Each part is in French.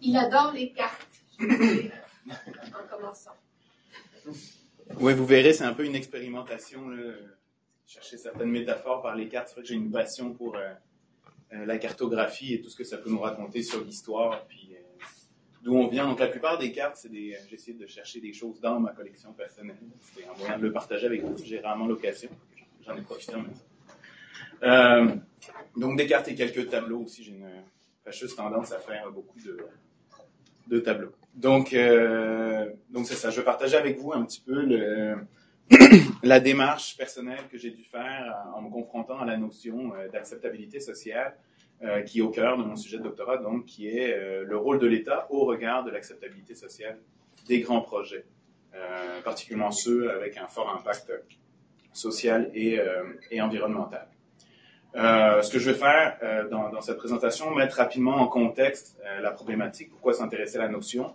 Il adore les cartes, je vais dire, en commençant. Oui, vous verrez, c'est un peu une expérimentation, là. Chercher certaines métaphores par les cartes. C'est vrai que j'ai une passion pour la cartographie et tout ce que ça peut nous raconter sur l'histoire, puis d'où on vient. Donc la plupart des cartes, j'ai essayé de chercher des choses dans ma collection personnelle. C'était un moyen de le partager avec vous. J'ai rarement l'occasion. J'en ai profité en même temps. Donc des cartes et quelques tableaux aussi. J'ai une fâcheuse tendance à faire beaucoup de tableaux. Donc c'est ça. Je vais partager avec vous un petit peu la démarche personnelle que j'ai dû faire en me confrontant à la notion d'acceptabilité sociale qui est au cœur de mon sujet de doctorat, donc qui est le rôle de l'État au regard de l'acceptabilité sociale des grands projets, particulièrement ceux avec un fort impact social et environnemental. Ce que je vais faire dans cette présentation, mettre rapidement en contexte la problématique, pourquoi s'intéresser à la notion,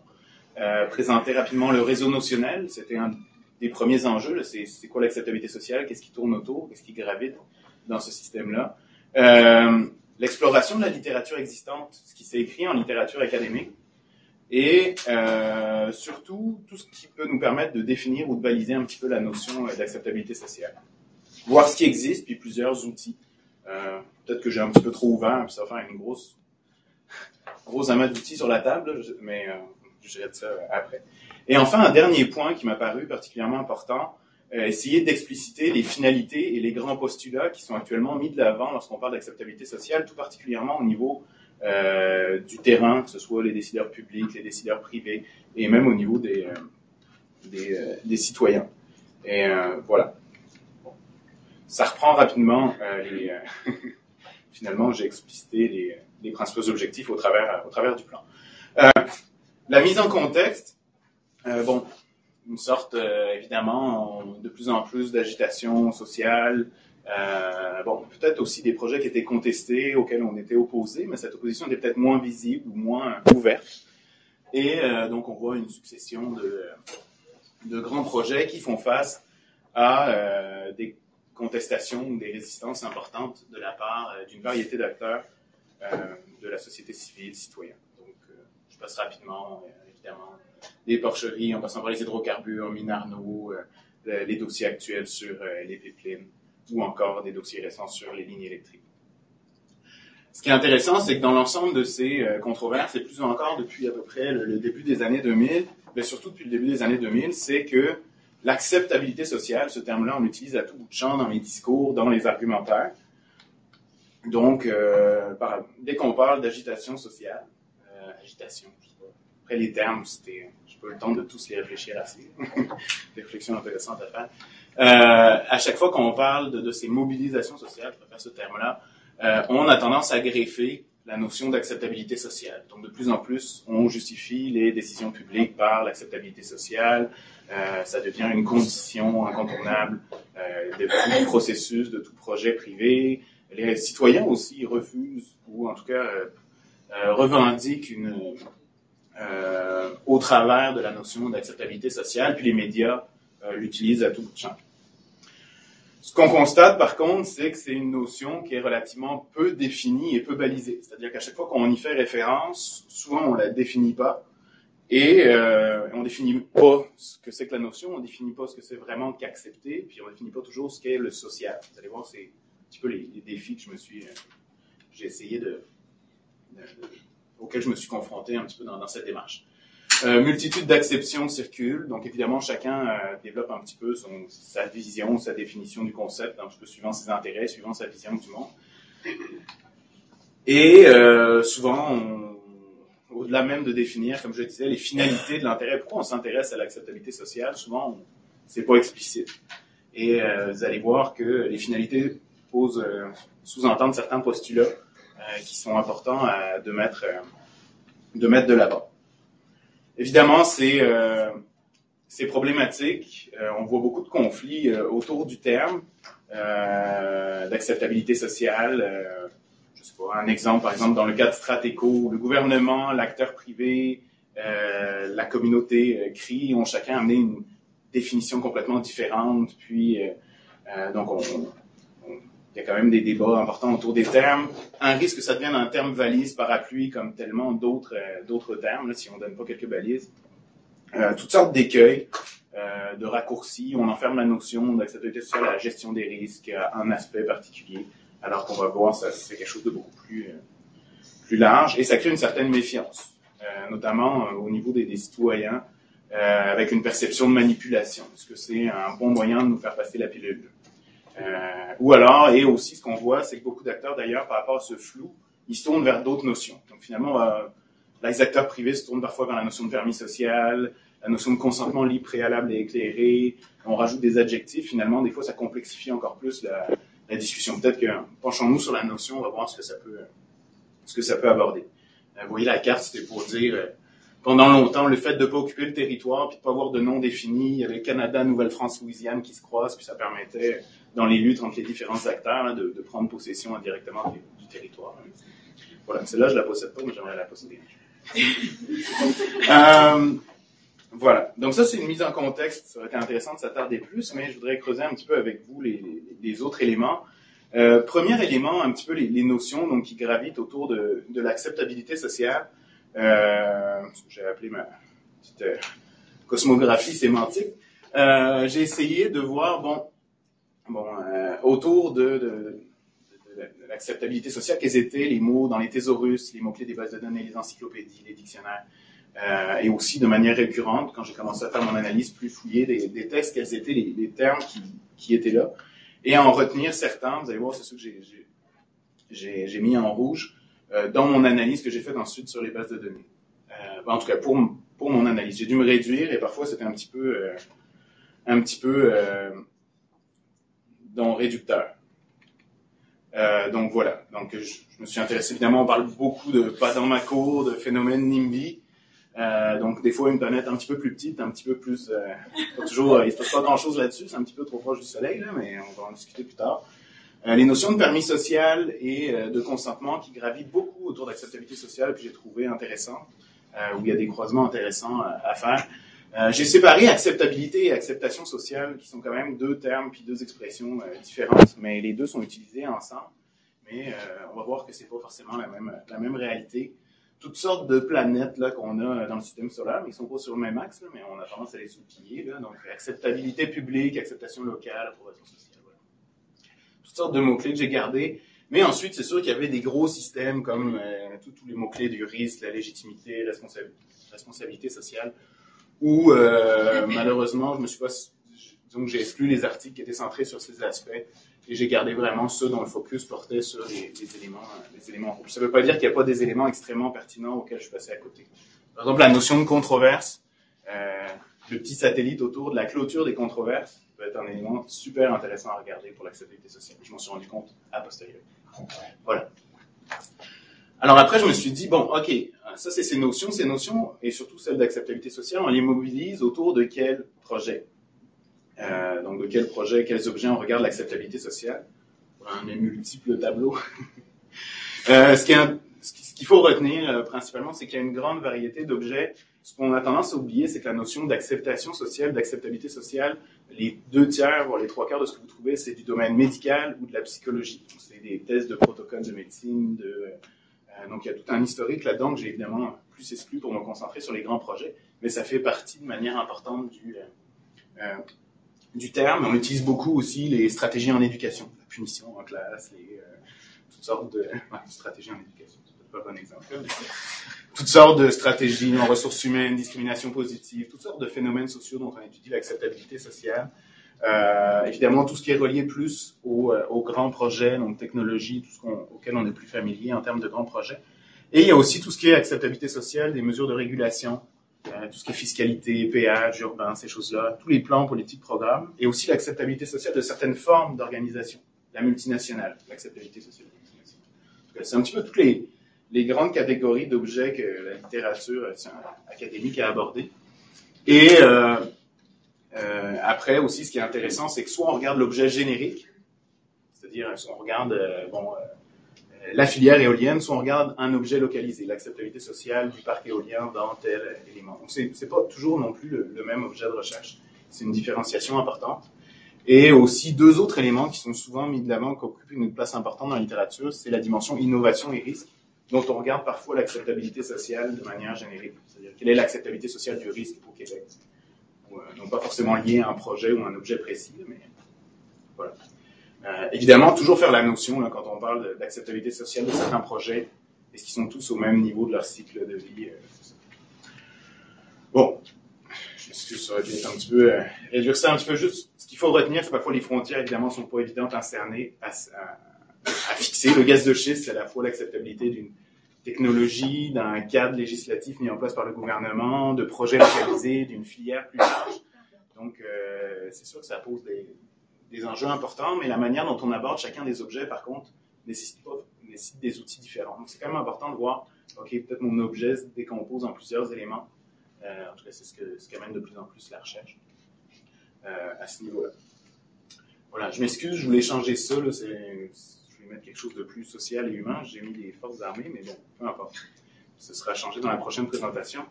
présenter rapidement le réseau notionnel, c'était un des premiers enjeux, c'est quoi l'acceptabilité sociale, qu'est-ce qui tourne autour, qu'est-ce qui gravite dans ce système-là. L'exploration de la littérature existante, ce qui s'est écrit en littérature académique, et surtout tout ce qui peut nous permettre de définir ou de baliser un petit peu la notion d'acceptabilité sociale. Voir ce qui existe, puis plusieurs outils. Peut-être que j'ai un petit peu trop ouvert, puis ça va faire une grosse amas d'outils sur la table, mais je dirai de ça après. Et enfin, un dernier point qui m'a paru particulièrement important, essayer d'expliciter les finalités et les grands postulats qui sont actuellement mis de l'avant lorsqu'on parle d'acceptabilité sociale, tout particulièrement au niveau du terrain, que ce soit les décideurs publics, les décideurs privés, et même au niveau des citoyens. Et voilà. Ça reprend rapidement finalement, j'ai explicité les principaux objectifs au travers du plan. La mise en contexte, une sorte, évidemment, de plus en plus d'agitation sociale, peut-être aussi des projets qui étaient contestés, auxquels on était opposé, mais cette opposition était peut-être moins visible ou moins ouverte. Et donc, on voit une succession de grands projets qui font face à des contestations ou des résistances importantes de la part d'une variété d'acteurs de la société civile, citoyenne. Donc, je passe rapidement, évidemment, des porcheries, en passant par les hydrocarbures, Minarno, les dossiers actuels sur les pipelines, ou encore des dossiers récents sur les lignes électriques. Ce qui est intéressant, c'est que dans l'ensemble de ces controverses, et plus encore depuis à peu près le début des années 2000, mais surtout depuis le début des années 2000, c'est que l'acceptabilité sociale, ce terme-là, on l'utilise à tout bout de champ dans les discours, dans les argumentaires. Donc, dès qu'on parle d'agitation sociale, après les termes, j'ai pas eu le temps de tous les réfléchir assez. Réflexion intéressante à faire. À chaque fois qu'on parle de ces mobilisations sociales, je préfère ce terme-là, on a tendance à greffer la notion d'acceptabilité sociale. Donc, de plus en plus, on justifie les décisions publiques par l'acceptabilité sociale. Ça devient une condition incontournable de tout processus, de tout projet privé. Les citoyens aussi refusent, ou en tout cas revendiquent au travers de la notion d'acceptabilité sociale, puis les médias l'utilisent à tout bout de champ. Ce qu'on constate, par contre, c'est que c'est une notion qui est relativement peu définie et peu balisée. C'est-à-dire qu'à chaque fois qu'on y fait référence, souvent on la définit pas, et on définit pas ce que c'est que la notion, on définit pas ce que c'est vraiment qu'accepter, puis on définit pas toujours ce qu'est le social. Vous allez voir, c'est un petit peu les défis que j'ai essayé auxquels je me suis confronté un petit peu dans cette démarche. Multitude d'acceptions circulent, donc évidemment chacun développe un petit peu sa vision, sa définition du concept, un petit peu suivant ses intérêts, suivant sa vision du monde. Et souvent, au-delà même de définir, comme je le disais, les finalités de l'intérêt, pourquoi on s'intéresse à l'acceptabilité sociale, souvent c'est pas explicite. Et vous allez voir que les finalités sous-entendent certains postulats qui sont importants de mettre de l'avant. Évidemment, c'est problématique. On voit beaucoup de conflits autour du terme d'acceptabilité sociale. Je sais pas, un exemple, par exemple, dans le cas de Stratéco, le gouvernement, l'acteur privé, la communauté CRI ont chacun amené une définition complètement différente. Puis, donc, il y a quand même des débats importants autour des termes. Un risque que ça devienne un terme valise, parapluie, comme tellement d'autres termes, là, si on donne pas quelques balises. Toutes sortes d'écueils, de raccourcis. On enferme la notion d'acceptabilité sociale à la gestion des risques, à un aspect particulier, alors qu'on va voir ça c'est quelque chose de beaucoup plus large, et ça crée une certaine méfiance, notamment au niveau des citoyens, avec une perception de manipulation. Est-ce que c'est un bon moyen de nous faire passer la pilule? Ou alors, et aussi ce qu'on voit, c'est que beaucoup d'acteurs, d'ailleurs, par rapport à ce flou, ils se tournent vers d'autres notions. Donc finalement, les acteurs privés se tournent parfois vers la notion de permis social, la notion de consentement libre, préalable et éclairé. On rajoute des adjectifs. Finalement, des fois, ça complexifie encore plus la discussion. Peut-être que, penchons-nous sur la notion, on va voir ce que ça peut aborder. Vous voyez, la carte, c'était pour dire, pendant longtemps, le fait de ne pas occuper le territoire, puis de ne pas avoir de nom défini, il y avait Canada, Nouvelle-France, Louisiane qui se croisent, puis ça permettait, dans les luttes entre les différents acteurs, là, de prendre possession indirectement du territoire. Voilà, celle-là, je la possède pas, mais j'aimerais la posséder. Voilà, donc ça, c'est une mise en contexte. Ça aurait été intéressant de s'attarder plus, mais je voudrais creuser un petit peu avec vous les autres éléments. Premier élément, un petit peu les notions donc, qui gravitent autour de l'acceptabilité sociale. Ce que j'ai appelé ma petite cosmographie sémantique. J'ai essayé de voir, autour de l'acceptabilité sociale, quels étaient les mots dans les thésaurus, les mots-clés des bases de données, les encyclopédies, les dictionnaires, et aussi de manière récurrente, quand j'ai commencé à faire mon analyse plus fouillée des textes, quels étaient les termes qui étaient là, et à en retenir certains. Vous allez voir, c'est ceux que j'ai mis en rouge dans mon analyse que j'ai faite ensuite sur les bases de données. En tout cas, pour mon analyse. J'ai dû me réduire, et parfois c'était un petit peu réducteur. Donc voilà. Donc je me suis intéressé, évidemment, on parle beaucoup pas dans ma cour, de phénomène NIMBY. Donc des fois une planète un petit peu plus petite, un petit peu plus... pas toujours, il ne se passe pas grand-chose là-dessus, c'est un petit peu trop proche du soleil, là, mais on va en discuter plus tard. Les notions de permis social et de consentement qui gravitent beaucoup autour d'acceptabilité sociale, que j'ai trouvé intéressant, où il y a des croisements intéressants à faire. J'ai séparé acceptabilité et acceptation sociale, qui sont quand même deux termes puis deux expressions différentes, mais les deux sont utilisés ensemble. Mais on va voir que c'est pas forcément la même réalité. Toutes sortes de planètes là qu'on a dans le système solaire, mais ils sont pas sur le même axe, là, mais on a tendance à les outiller. Là, donc acceptabilité publique, acceptation locale, approbation sociale. Voilà. Toutes sortes de mots-clés que j'ai gardés. Mais ensuite, c'est sûr qu'il y avait des gros systèmes comme tous les mots-clés du risque, la légitimité, responsabilité sociale, où malheureusement, disons que j'ai exclu les articles qui étaient centrés sur ces aspects et j'ai gardé vraiment ceux dont le focus portait sur les éléments rouges. Ça ne veut pas dire qu'il n'y a pas des éléments extrêmement pertinents auxquels je suis passé à côté. Par exemple, la notion de controverse, le petit satellite autour de la clôture des controverses peut être un élément super intéressant à regarder pour l'acceptabilité sociale. Je m'en suis rendu compte a posteriori. Voilà. Alors après, je me suis dit, ok, ça c'est ces notions, et surtout celles d'acceptabilité sociale, on les mobilise autour de quels projets? Donc de quels projets, quels objets on regarde l'acceptabilité sociale? Voilà, mes multiples tableaux. Ce qu'il faut retenir principalement, c'est qu'il y a une grande variété d'objets. Ce qu'on a tendance à oublier, c'est que la notion d'acceptation sociale, d'acceptabilité sociale, les 2/3, voire les 3/4 de ce que vous trouvez, c'est du domaine médical ou de la psychologie. C'est des tests de protocoles de médecine, donc il y a tout un historique là-dedans que j'ai évidemment plus exclu pour me concentrer sur les grands projets, mais ça fait partie de manière importante du terme. On utilise beaucoup aussi les stratégies en éducation, la punition en classe, toutes sortes de stratégies en éducation, c'est pas un bon exemple, mais toutes sortes de stratégies en ressources humaines, discrimination positive, toutes sortes de phénomènes sociaux dont on étudie l'acceptabilité sociale. Évidemment, tout ce qui est relié plus aux grands projets, donc technologie, tout ce auquel on est plus familier en termes de grands projets. Et il y a aussi tout ce qui est acceptabilité sociale, des mesures de régulation, tout ce qui est fiscalité, péage, urbain, ces choses-là, tous les plans, politiques, programmes, et aussi l'acceptabilité sociale de certaines formes d'organisation, la multinationale, l'acceptabilité sociale de la multinationale. C'est un petit peu toutes les grandes catégories d'objets que la littérature académique a abordées. Et après aussi, ce qui est intéressant, c'est que soit on regarde l'objet générique, c'est-à-dire soit on regarde la filière éolienne, soit on regarde un objet localisé, l'acceptabilité sociale du parc éolien dans tel élément. Donc c'est pas toujours non plus le même objet de recherche. C'est une différenciation importante. Et aussi deux autres éléments qui sont souvent mis de l'avant, qui occupent une place importante dans la littérature, c'est la dimension innovation et risque, dont on regarde parfois l'acceptabilité sociale de manière générique. C'est-à-dire, quelle est l'acceptabilité sociale du risque au Québec? Non pas forcément lié à un projet ou à un objet précis, mais voilà. Évidemment, toujours faire la notion, là, quand on parle d'acceptabilité sociale de certains projets, est-ce qu'ils sont tous au même niveau de leur cycle de vie? Bon, je m'excuse, ça aurait pu être un petit peu, réduire ça un petit peu juste. Ce qu'il faut retenir, c'est que parfois les frontières, évidemment, sont pas évidentes à cerner, à fixer. Le gaz de schiste, c'est à la fois l'acceptabilité d'une technologie, d'un cadre législatif mis en place par le gouvernement, de projets localisés, d'une filière plus large. Donc, c'est sûr que ça pose des enjeux importants, mais la manière dont on aborde chacun des objets, par contre, nécessite des outils différents. Donc, c'est quand même important de voir, OK, peut-être mon objet se décompose en plusieurs éléments. En tout cas, c'est ce qu'amène de plus en plus la recherche à ce niveau-là. Voilà, je m'excuse, je voulais changer ça, là, je voulais mettre quelque chose de plus social et humain. J'ai mis des forces armées, mais bon, peu importe. Ce sera changé dans la prochaine présentation.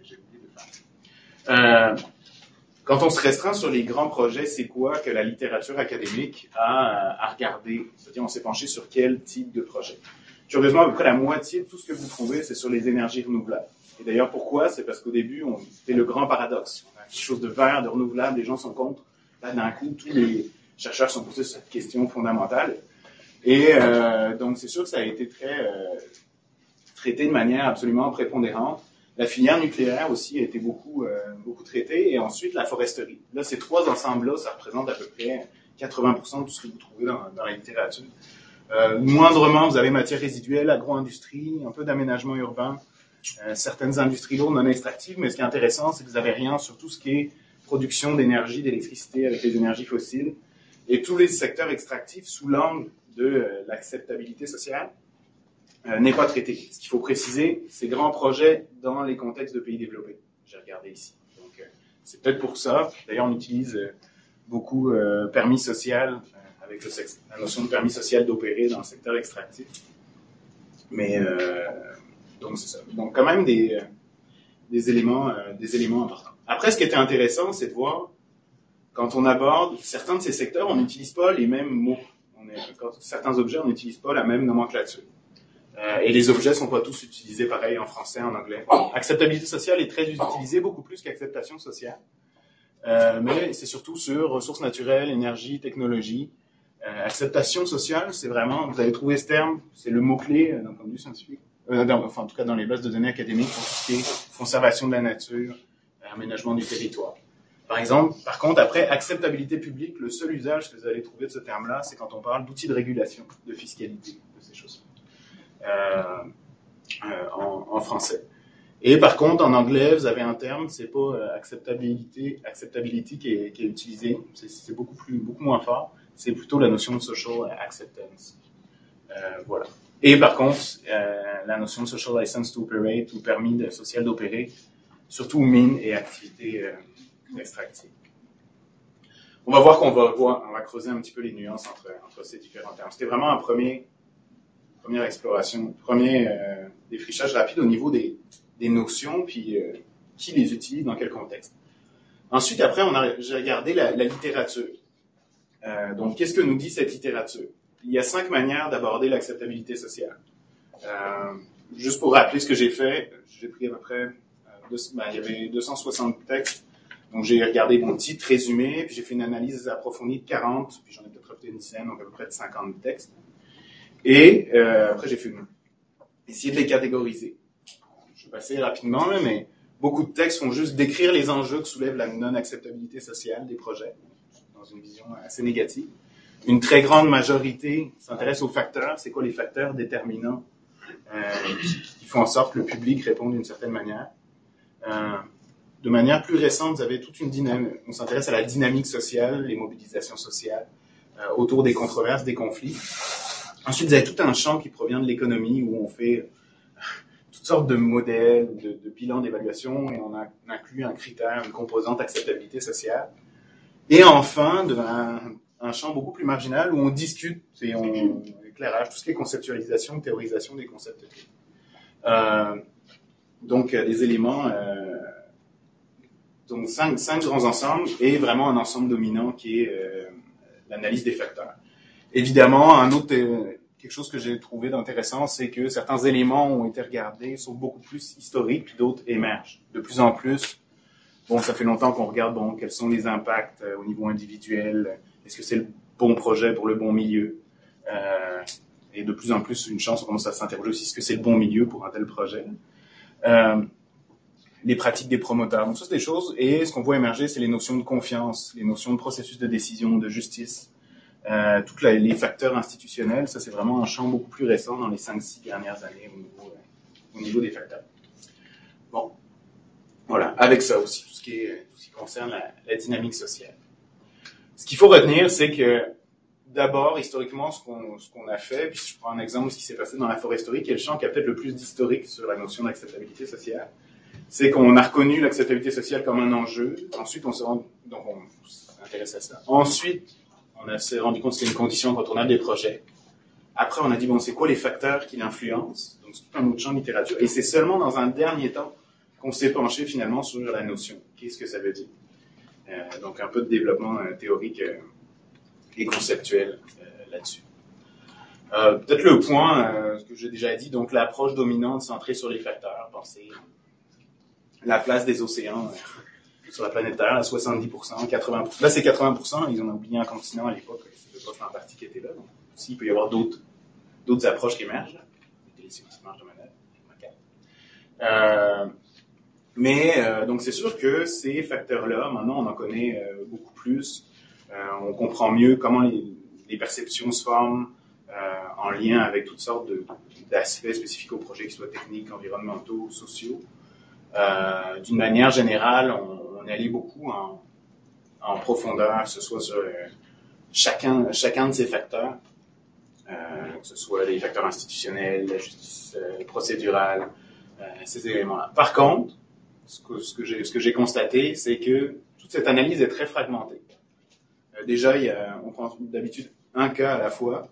J'ai oublié de faire ça. Quand on se restreint sur les grands projets, c'est quoi que la littérature académique a à regarder? C'est-à-dire, on s'est penché sur quel type de projet? Curieusement, à peu près la moitié de tout ce que vous trouvez, c'est sur les énergies renouvelables. Et d'ailleurs, pourquoi? C'est parce qu'au début, c'était le grand paradoxe. On a quelque chose de vert, de renouvelable, les gens sont contre. Là, d'un coup, tous les chercheurs sont posés sur cette question fondamentale. Et donc, c'est sûr que ça a été traité de manière absolument prépondérante. La filière nucléaire aussi a été beaucoup traitée. Et ensuite, la foresterie. Là, ces trois ensembles-là, ça représente à peu près 80% de tout ce que vous trouvez dans la littérature. Moindrement, vous avez matières résiduelles, agro-industrie, un peu d'aménagement urbain, certaines industries lourdes non extractives, mais ce qui est intéressant, c'est que vous n'avez rien sur tout ce qui est production d'énergie, d'électricité avec les énergies fossiles, et tous les secteurs extractifs sous l'angle de l'acceptabilité sociale n'est pas traité. Ce qu'il faut préciser, c'est grands projets dans les contextes de pays développés. J'ai regardé ici. Donc, c'est peut-être pour ça. D'ailleurs, on utilise beaucoup permis social, avec la notion de permis social d'opérer dans le secteur extractif. Mais donc c'est ça. Donc quand même des éléments importants. Après, ce qui était intéressant, c'est de voir quand on aborde certains de ces secteurs, on n'utilise pas les mêmes mots. Certains objets, on n'utilise pas la même nomenclature. Et les objets sont pas tous utilisés pareil en français, en anglais. Acceptabilité sociale est très utilisée, beaucoup plus qu'acceptation sociale. Mais c'est surtout sur ressources naturelles, énergie, technologie. Acceptation sociale, c'est vraiment, vous avez trouvé ce terme, c'est le mot-clé d'un point de vue scientifique, enfin en tout cas dans les bases de données académiques pour tout ce qui est conservation de la nature, aménagement du territoire. Par contre, après, acceptabilité publique, le seul usage que vous allez trouver de ce terme-là, c'est quand on parle d'outils de régulation, de fiscalité, de ces choses en français. Et par contre, en anglais, vous avez un terme, c'est pas acceptability qui est utilisé, c'est beaucoup moins fort. C'est plutôt la notion de social acceptance. Voilà. Et par contre, la notion de social license to operate, ou permis social d'opérer, surtout mines et activités extractives. On va voir on va creuser un petit peu les nuances entre ces différents termes. C'était vraiment première exploration, premier défrichage rapide au niveau des notions, puis qui les utilise, dans quel contexte. Ensuite, après, j'ai regardé la littérature. Donc, qu'est-ce que nous dit cette littérature? Il y a 5 manières d'aborder l'acceptabilité sociale. Juste pour rappeler ce que j'ai fait, j'ai pris à peu près, il y avait 260 textes, donc j'ai regardé mon titre résumé, puis j'ai fait une analyse approfondie de 40, puis j'en ai peut-être refait une dizaine, donc à peu près de 50 textes. Et après, j'ai essayé de les catégoriser. Je vais passer rapidement, là, mais beaucoup de textes vont juste décrire les enjeux que soulève la non-acceptabilité sociale des projets, dans une vision assez négative. Une très grande majorité s'intéresse aux facteurs. C'est quoi les facteurs déterminants qui font en sorte que le public réponde d'une certaine manière? De manière plus récente, vous avez toute une dynamique. On s'intéresse à la dynamique sociale, les mobilisations sociales, autour des controverses, des conflits. Ensuite, vous avez tout un champ qui provient de l'économie, où on fait toutes sortes de modèles, de bilans d'évaluation, et on inclut un critère, une composante acceptabilité sociale. Et enfin, un champ beaucoup plus marginal où on discute et on éclairage tout ce qui est conceptualisation, théorisation des concepts clés. Donc, des éléments donc cinq grands ensembles et vraiment un ensemble dominant qui est l'analyse des facteurs. Évidemment, quelque chose que j'ai trouvé d'intéressant, c'est que certains éléments ont été regardés, sont beaucoup plus historiques, puis d'autres émergent. De plus en plus, ça fait longtemps qu'on regarde, quels sont les impacts au niveau individuel, est-ce que c'est le bon projet pour le bon milieu, et de plus en plus, une chance, on commence à s'interroger aussi, est-ce que c'est le bon milieu pour un tel projet. Les pratiques des promoteurs. Donc ça, c'est des choses, et ce qu'on voit émerger, c'est les notions de confiance, les notions de processus de décision, de justice, tous les facteurs institutionnels. Ça, c'est vraiment un champ beaucoup plus récent dans les 5-6 dernières années au niveau des facteurs. Bon, voilà. Avec ça aussi, tout ce qui concerne la dynamique sociale. Ce qu'il faut retenir, c'est que d'abord, historiquement, ce qu'on a fait, puis si je prends un exemple de ce qui s'est passé dans la foresterie, qui est le champ qui a peut-être le plus d'historique sur la notion d'acceptabilité sociale, c'est qu'on a reconnu l'acceptabilité sociale comme un enjeu. Ensuite, on s'est intéressé à ça. Ensuite, on s'est rendu compte que c'était une condition incontournable des projets. Après, on a dit, c'est quoi les facteurs qui l'influencent? Donc, c'est tout un autre champ de littérature. Et c'est seulement dans un dernier temps qu'on s'est penché finalement sur la notion. Qu'est-ce que ça veut dire? Donc, un peu de développement théorique et conceptuel là-dessus. Peut-être le point que j'ai déjà dit, donc l'approche dominante centrée sur les facteurs. Pensez la place des océans sur la planète Terre, à 70%, 80%. Là, c'est 80%. Ils ont oublié un continent à l'époque. C'était pas l'Antarctique qui était là. Donc, aussi, il peut y avoir d'autres approches qui émergent. Là. Donc, c'est sûr que ces facteurs-là, maintenant, on en connaît beaucoup plus. On comprend mieux comment les perceptions se forment en lien avec toutes sortes d'aspects spécifiques au projet, qu'ils soient techniques, environnementaux, sociaux. D'une manière générale, on est allé beaucoup en profondeur, que ce soit sur chacun de ces facteurs, que ce soit les facteurs institutionnels, la justice procédurale, ces éléments-là. Par contre, ce que j'ai constaté, c'est que toute cette analyse est très fragmentée. Déjà, on prend d'habitude un cas à la fois,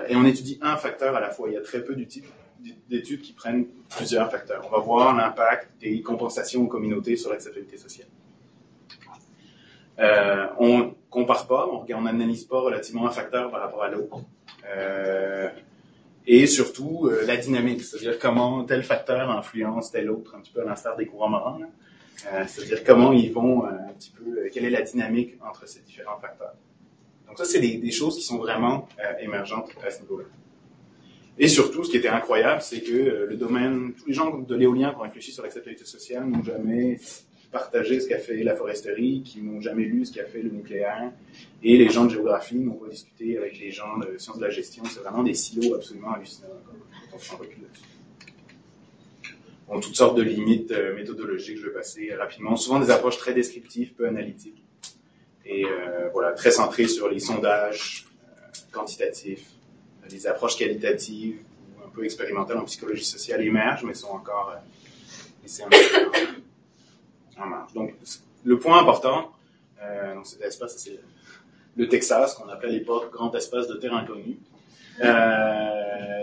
et on étudie un facteur à la fois. Il y a très peu d'études qui prennent plusieurs facteurs. On va voir l'impact des compensations aux communautés sur l'acceptabilité sociale. On compare pas, on n'analyse pas relativement un facteur par rapport à l'autre. Et surtout, la dynamique, c'est-à-dire comment tel facteur influence tel autre, un petit peu à l'instar des courants marins. C'est-à-dire comment ils vont un petit peu, quelle est la dynamique entre ces différents facteurs. Donc ça, c'est des choses qui sont vraiment émergentes à ce niveau-là. Et surtout, ce qui était incroyable, c'est que le domaine, tous les gens de l'éolien qui ont réfléchi sur l'acceptabilité sociale n'ont jamais partagé ce qu'a fait la foresterie, qui n'ont jamais lu ce qu'a fait le nucléaire, et les gens de géographie n'ont pas discuté avec les gens de sciences de la gestion. C'est vraiment des silos absolument hallucinants quand on s'en recule là-dessus. Bon, toutes sortes de limites méthodologiques, je vais passer rapidement. Souvent des approches très descriptives, peu analytiques, et très centrées sur les sondages quantitatifs. Les approches qualitatives ou un peu expérimentales en psychologie sociale émergent, mais sont encore laissées un peu en marge. Donc, le point important, dans cet espace, c'est le Texas, qu'on appelait à l'époque grand espace de terre inconnue.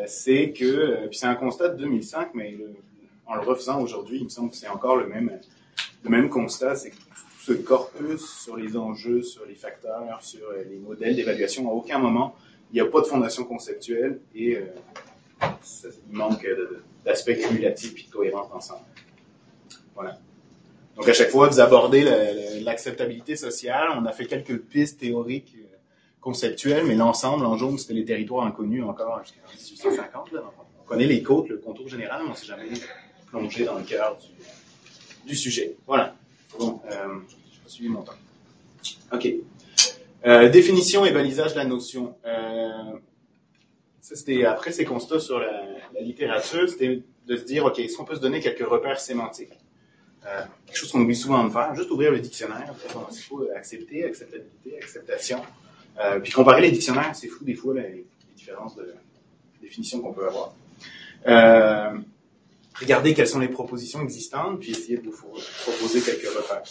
C'est que, puis c'est un constat de 2005, mais en le refaisant aujourd'hui, il me semble que c'est encore le même constat, c'est que tout ce corpus sur les enjeux, sur les facteurs, sur les modèles d'évaluation, à aucun moment, il n'y a pas de fondation conceptuelle et il manque d'aspects cumulatifs et de cohérence d'ensemble. Voilà. Donc, à chaque fois, vous abordez l'acceptabilité sociale. On a fait quelques pistes théoriques conceptuelles, mais l'ensemble, en jaune, c'était les territoires inconnus encore jusqu'en 1850. Là. On connaît les côtes, le contour général, mais on ne s'est jamais plongé dans le cœur du sujet. Voilà. Bon, je n'ai pas suivi mon temps. OK. Définition et balisage de la notion. Ça, c'était après ces constats sur la littérature, c'était de se dire, OK, est-ce qu'on peut se donner quelques repères sémantiques? Quelque chose qu'on oublie souvent de faire, juste ouvrir le dictionnaire, il faut accepter, acceptabilité, acceptation. Puis comparer les dictionnaires, c'est fou des fois les différences de définition qu'on peut avoir. Regardez quelles sont les propositions existantes, puis essayer de vous proposer quelques repères.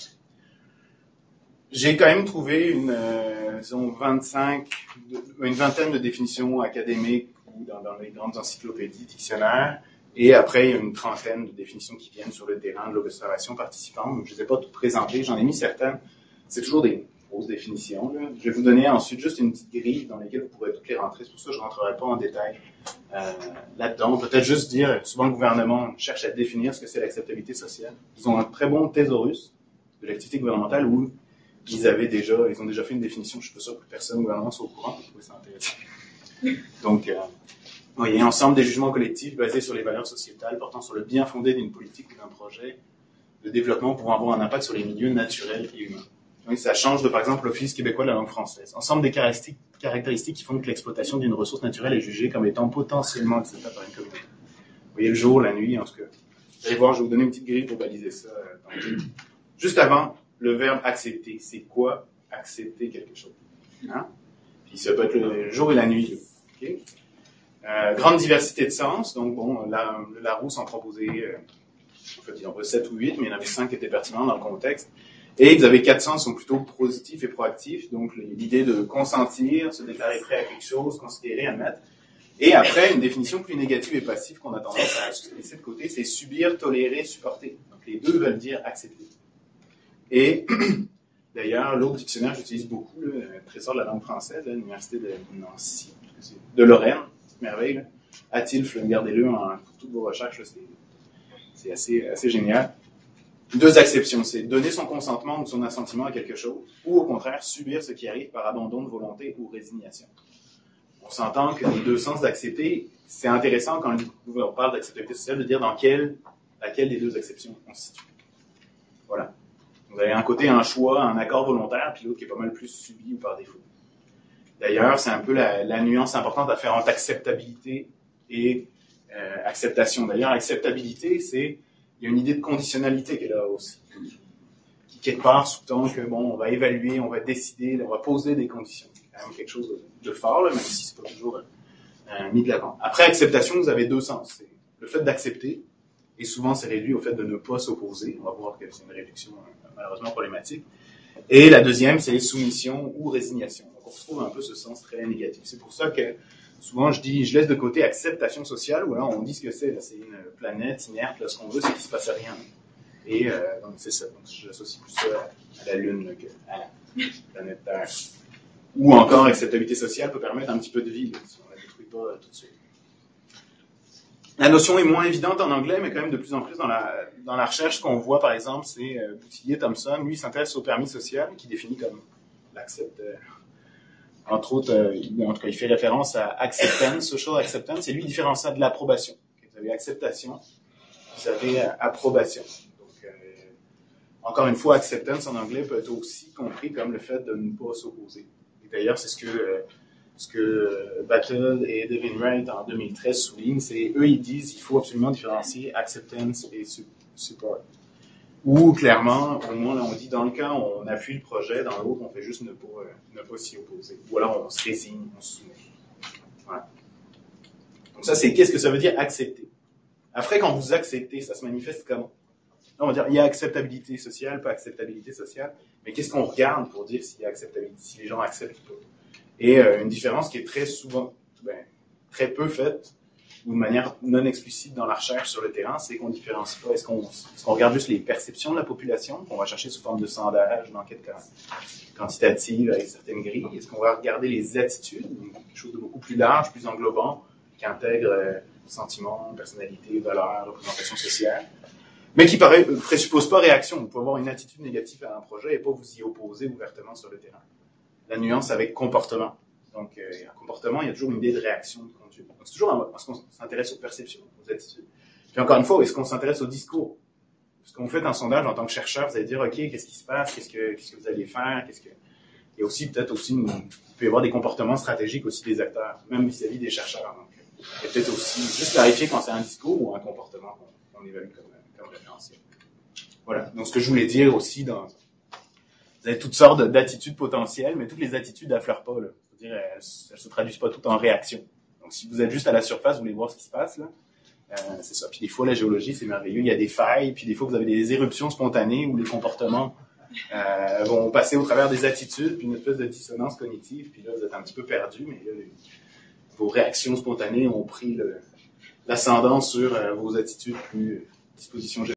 J'ai quand même trouvé une vingtaine de définitions académiques ou dans les grandes encyclopédies, dictionnaires, Et après, il y a une trentaine de définitions qui viennent sur le terrain de l'observation participante. Donc, je ne les ai pas toutes présentées, j'en ai mis certaines. C'est toujours des grosses définitions, là. Je vais vous donner ensuite juste une petite grille dans laquelle vous pourrez toutes les rentrer. C'est pour ça que je ne rentrerai pas en détail là-dedans. Peut-être juste dire, souvent le gouvernement cherche à définir ce que c'est l'acceptabilité sociale. Ils ont un très bon thésaurus de l'activité gouvernementale où ils ont déjà fait une définition. Je suis pas sûr que personne au gouvernement soit au courant. Je trouvais ça intéressant. Donc, il y a un ensemble des jugements collectifs basés sur les valeurs sociétales portant sur le bien fondé d'une politique ou d'un projet de développement pouvant avoir un impact sur les milieux naturels et humains. Donc, ça change de, par exemple, l'Office québécois de la langue française. Ensemble des caractéristiques qui font que l'exploitation d'une ressource naturelle est jugée comme étant potentiellement acceptable par une communauté. Vous voyez, le jour, la nuit, en tout cas. Vous allez voir, je vais vous donner une petite grille pour baliser ça. Juste avant, le verbe accepter. C'est quoi accepter quelque chose? Hein? Puis ça peut être le jour et la nuit. Okay? Grande diversité de sens. Donc, bon, Larousse en proposait, en fait, il en avait 7 ou 8, mais il y en avait 5 qui étaient pertinents dans le contexte. Et vous avez 4 sens qui sont plutôt positifs et proactifs. Donc, l'idée de consentir, se déclarer prêt à quelque chose, considérer, admettre. Et après, une définition plus négative et passive qu'on a tendance à laisser de côté, c'est subir, tolérer, supporter. Donc, les deux veulent dire accepter. Et d'ailleurs, l'autre dictionnaire que j'utilise beaucoup, le Trésor de la langue française, à l'Université de Nancy, de Lorraine, merveille. Atilf, gardez-le pour toutes vos recherches, c'est assez génial. 2 exceptions, c'est donner son consentement ou son assentiment à quelque chose, ou au contraire, subir ce qui arrive par abandon de volonté ou résignation. On s'entend que les 2 sens d'accepter, c'est intéressant quand on parle d'acceptabilité sociale, de dire laquelle des 2 exceptions on se situe. Voilà. Vous avez un côté un choix, un accord volontaire, puis l'autre qui est pas mal plus subi ou par défaut. D'ailleurs, c'est un peu la nuance importante à faire entre acceptabilité et acceptation. D'ailleurs, acceptabilité, il y a une idée de conditionnalité qui est là aussi. Qui, quelque part, sous-tend que, bon, on va évaluer, on va décider, on va poser des conditions. C'est quand même quelque chose de fort, là, même si c'est pas toujours mis de l'avant. Après acceptation, vous avez 2 sens. C'est le fait d'accepter, et souvent c'est réduit au fait de ne pas s'opposer. On va voir que c'est une réduction malheureusement problématique. Et la deuxième, c'est soumission ou résignation. Donc on retrouve un peu ce sens très négatif. C'est pour ça que souvent je laisse de côté acceptation sociale, où là on dit ce que c'est. C'est une planète inerte, là, ce qu'on veut, c'est qu'il se passe rien. Et donc c'est ça. Donc j'associe plus ça à la Lune là, qu'à la planète Terre. Ou encore, acceptabilité sociale peut permettre un petit peu de vie, là, si on ne la détruit pas tout de suite. La notion est moins évidente en anglais, mais quand même de plus en plus dans la recherche, ce qu'on voit, par exemple, c'est Boutillier-Thompson, lui, il s'intéresse au permis social, qui définit comme l'accepte. Entre autres, en tout cas, il fait référence à acceptance, social acceptance, et lui, il différencie ça de l'approbation. Vous avez acceptation, vous avez approbation. Donc, encore une fois, acceptance en anglais peut être aussi compris comme le fait de ne pas s'opposer. Et d'ailleurs, c'est ce que Battle et Devin Wright en 2013 soulignent, c'est eux ils disent qu'il faut absolument différencier acceptance et support. Ou clairement, au moins on dit dans le cas on appuie le projet, dans l'autre on fait juste ne pas s'y opposer. Ou alors on se résigne, on se soumet. Voilà. Donc ça c'est qu'est-ce que ça veut dire accepter. Après quand vous acceptez, ça se manifeste comment? On va dire il y a acceptabilité sociale, pas acceptabilité sociale, mais qu'est-ce qu'on regarde pour dire s'il y a acceptabilité, si les gens acceptent ou pas? Et une différence qui est très souvent, très peu faite, ou de manière non explicite dans la recherche sur le terrain, c'est qu'on ne différencie pas. Est-ce qu'on regarde juste les perceptions de la population, qu'on va chercher sous forme de sondage, d'enquête quantitative avec certaines grilles? Est-ce qu'on va regarder les attitudes, quelque chose de beaucoup plus large, plus englobant, qui intègre sentiments, personnalité, valeurs, représentation sociale, mais qui présuppose pas réaction. Vous pouvez avoir une attitude négative à un projet et pas vous y opposer ouvertement sur le terrain. La nuance avec comportement. Donc, un comportement, il y a toujours une idée de réaction, de conduite. Donc, c'est toujours parce qu'on s'intéresse aux perceptions, aux attitudes. Puis encore une fois, est-ce qu'on s'intéresse au discours? Parce qu'on fait un sondage en tant que chercheur, vous allez dire, OK, qu'est-ce qui se passe? Qu'est-ce que vous allez faire? Il y a aussi, peut-être aussi, il peut y avoir des comportements stratégiques aussi des acteurs, même vis-à-vis des chercheurs. Donc, il y a peut-être aussi juste clarifier quand c'est un discours ou un comportement qu'on évalue comme référentiel. Voilà. Donc, ce que je voulais dire aussi vous avez toutes sortes d'attitudes potentielles, mais toutes les attitudes n'affleurent pas. Là. C'est-à-dire, elles se traduisent pas toutes en réaction. Donc, si vous êtes juste à la surface, vous voulez voir ce qui se passe, là, c'est ça. Puis des fois, la géologie, c'est merveilleux. Il y a des failles, puis des fois, vous avez des éruptions spontanées où les comportements vont passer au travers des attitudes, puis une espèce de dissonance cognitive, puis là, vous êtes un petit peu perdu, mais là, vos réactions spontanées ont pris l'ascendant sur vos attitudes plus dispositions générales.